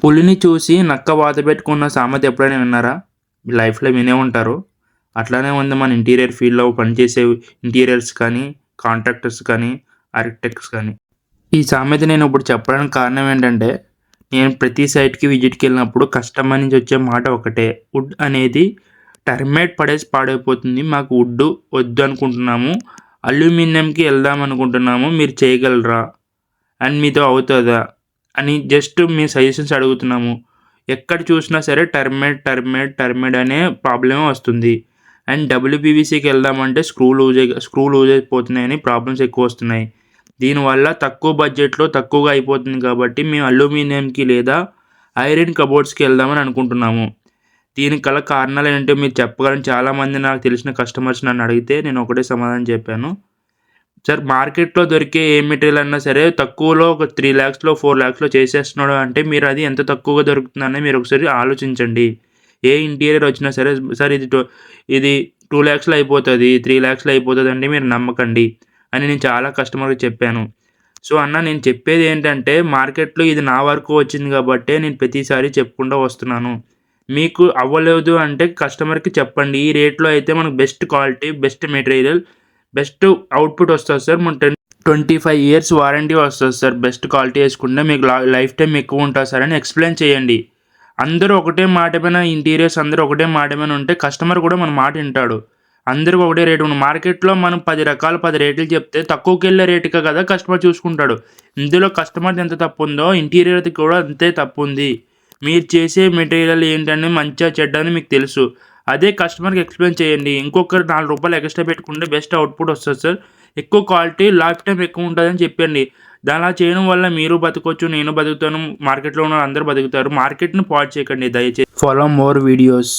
పులిని చూసి నక్క వాత పెట్టుకున్న సామెత ఎప్పుడైనా విన్నారా? మీ లైఫ్‌లో వినే ఉంటారు. అట్లానే ఉంది మన ఇంటీరియర్ ఫీల్డ్‌లో పనిచేసే ఇంటీరియర్స్ కానీ, కాంట్రాక్టర్స్ కానీ, ఆర్కిటెక్ట్స్ కానీ. ఈ సామెత నేను ఇప్పుడు చెప్పడానికి కారణం ఏంటంటే, నేను ప్రతి సైట్‌కి విజిట్‌కెళ్ళినప్పుడు కస్టమర్ నుంచి వచ్చే మాట ఒకటే. వుడ్ అనేది టర్మైట్ పడేసి పాడైపోతుంది. మాకు వుడ్డు వద్దు అనుకుంటున్నాము. అల్యూమినియంకి వెళ్దాం అనుకుంటున్నాము. మీరు చేయగలరా? అండ్ మీతో అవుతదా? అని జస్ట్ మీ సజెషన్స్ అడుగుతున్నాము. ఎక్కడ చూసినా సరే టర్మైట్ అనే ప్రాబ్లమే వస్తుంది. అండ్ డబ్ల్యూపీవీసీకి వెళ్దామంటే స్క్రూ లూజ్ అయిపోతున్నాయని ప్రాబ్లమ్స్ ఎక్కువ వస్తున్నాయి. దీనివల్ల తక్కువ బడ్జెట్‌లో తక్కువగా అయిపోతుంది కాబట్టి మేము అల్యూమినియంకి లేదా ఐరన్ కబోర్డ్స్‌కి వెళ్దామని అనుకుంటున్నాము. దీనికి గల కారణాలు ఏంటో మీరు చెప్పగలరని చాలామంది నాకు తెలిసిన కస్టమర్స్ నన్ను అడిగితే నేను ఒకటే సమాధానం చెప్పాను. సార్, మార్కెట్‌లో దొరికే ఏ మెటీరియల్ అన్నా సరే తక్కువలో ఒక 3,00,000లో 4,00,000లో చేసేస్తున్నాడు అంటే మీరు అది ఎంత తక్కువగా దొరుకుతుందని మీరు ఒకసారి ఆలోచించండి. ఏ ఇంటీరియర్ వచ్చినా సరే సార్ ఇది 2,00,000లో అయిపోతది, 3,00,000లో అయిపోతదంటే మీరు నమ్మకండి అని నేను చాలా కస్టమర్‌కి చెప్పాను. సో, అన్న నేను చెప్పేది ఏంటంటే మార్కెట్‌లో ఇది నా వరకు వచ్చింది కాబట్టే నేను ప్రతిసారి చెప్పుకుంటూ వస్తున్నాను. మీకు అవ్వలేదు అంటే కస్టమర్‌కి చెప్పండి. ఈ రేట్‌లో అయితే మనకు best quality, best material, best output వస్తది సార్. మన 25 ఇయర్స్ వారంటీ వస్తది సార్. బెస్ట్ క్వాలిటీ యేసుకుంటే మీకు లైఫ్ టైమ్ ఎక్కువ ఉంటది సార్ అని ఎక్స్‌ప్లెయిన్ చేయండి. అందరూ ఒకటే మాట మీద ఇంటీరియర్స్ అందరూ ఒకటే మాట మీద ఉంటే కస్టమర్ కూడా మన మాట వింటాడు. అందరికి ఒకటే రేటు ఉంది. మార్కెట్‌లో మనం 10 రకాలు 10 రేట్లు చెప్తే తక్కువకెళ్ళే రేటుకే కదా కస్టమర్ చూసుకుంటాడు. ఇందులో కస్టమర్‌ది ఎంత తప్పుందో ఇంటీరియర్‌ది కూడా అంతే తప్పుంది. మీరు చేసే మెటీరియల్ ఏంటని మంచా చెడ్డా అని మీకు తెలుసు. అదే కస్టమర్‌కి ఎక్స్‌ప్లెయిన్ చేయండి. ఇంకొక రూ. 4 ఎక్స్‌ట్రా పెట్టుకుంటే బెస్ట్ అవుట్‌పుట్ వస్తది సార్. ఎక్కువ క్వాలిటీ, లైఫ్ టైమ్ ఎక్కువ ఉంటదని చెప్పండి. అలా చేయడం వల్ల మీరు బతకొచ్చు, నేను బతుకుతాను, మార్కెట్‌లో ఉన్న అందరూ బతుకుతారు. మార్కెట్‌ని పాడు చేయకండి దయచేసి. Follow more videos.